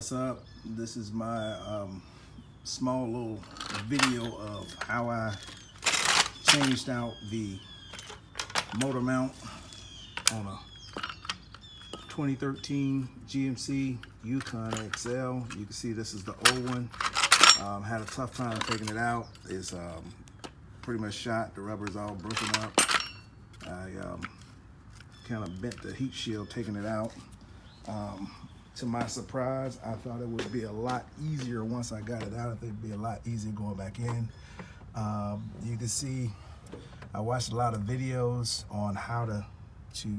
What's up? This is my small little video of how I changed out the motor mount on a 2013 GMC Yukon XL. You can see this is the old one. Had a tough time taking it out. It's pretty much shot. The rubber's all broken up. I kind of bent the heat shield taking it out. To my surprise, I thought it would be a lot easier once I got it out. I think it'd be a lot easier going back in. You can see I watched a lot of videos on how to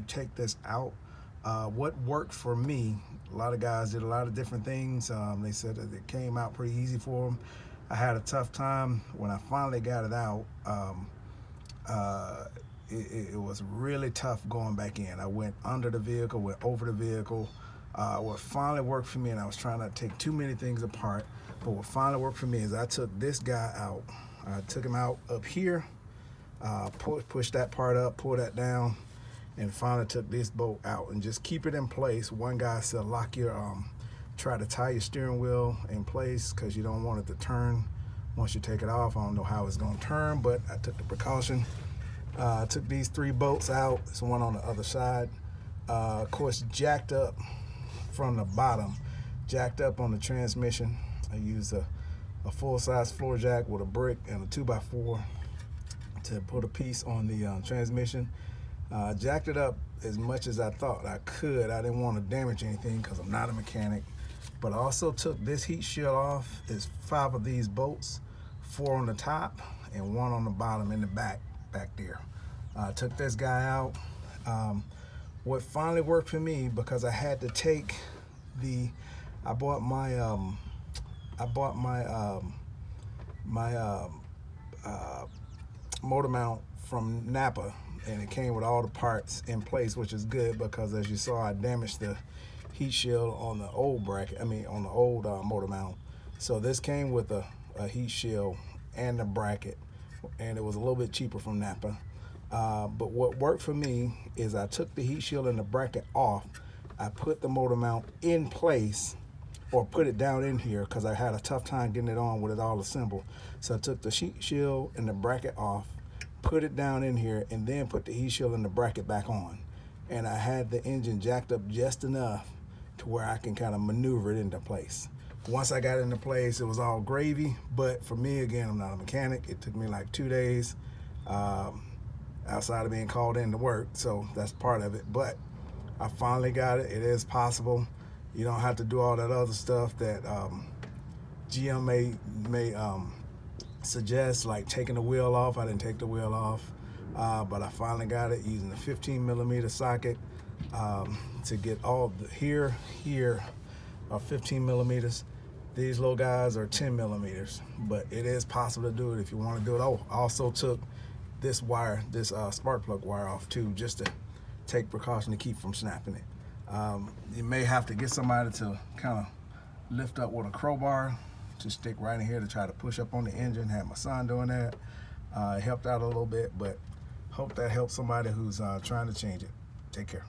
take this out. What worked for me, a lot of guys did a lot of different things. They said that it came out pretty easy for them. I had a tough time when I finally got it out. It was really tough going back in. I went under the vehicle, went over the vehicle. What finally worked for me, and I was trying not to take too many things apart, but what finally worked for me is I took this guy out. I took him out up here, pushed that part up, pulled that down, and finally took this bolt out and just keep it in place. One guy said lock your, try to tie your steering wheel in place because you don't want it to turn once you take it off. I don't know how it's gonna turn, but I took the precaution. Took these 3 bolts out. There's one on the other side. Of course, jacked up from the bottom, jacked up on the transmission. I used a full-size floor jack with a brick and a 2x4 to put a piece on the transmission. Jacked it up as much as I thought I could. I didn't want to damage anything because I'm not a mechanic. But I also took this heat shield off. There's 5 of these bolts, 4 on the top and 1 on the bottom in the back there. Took this guy out. What finally worked for me, because I had to take I bought my motor mount from Napa, and it came with all the parts in place, which is good because as you saw, I damaged the heat shield on the old bracket. On the old motor mount. So this came with a heat shield and the bracket, and it was a little bit cheaper from Napa. But what worked for me is I took the heat shield and the bracket off. I put the motor mount in place, or put it down in here because I had a tough time getting it on with it all assembled. So I took the heat shield and the bracket off, put it down in here, and then put the heat shield and the bracket back on. And I had the engine jacked up just enough to where I can kind of maneuver it into place. Once I got it into place, it was all gravy. But for me, again, I'm not a mechanic. It took me like 2 days. Outside of being called in to work, so that's part of it. But I finally got it. It is possible. You don't have to do all that other stuff that GM may suggest, like taking the wheel off. I didn't take the wheel off, but I finally got it using a 15mm socket to get all the here are 15mm. These little guys are 10mm, but it is possible to do it if you want to do it. Oh, I also took this wire, this spark plug wire off too, just to take precaution to keep from snapping it. You may have to get somebody to kind of lift up with a crowbar to stick right in here to try to push up on the engine. Had my son doing that. It helped out a little bit, but hope that helps somebody who's trying to change it. Take care.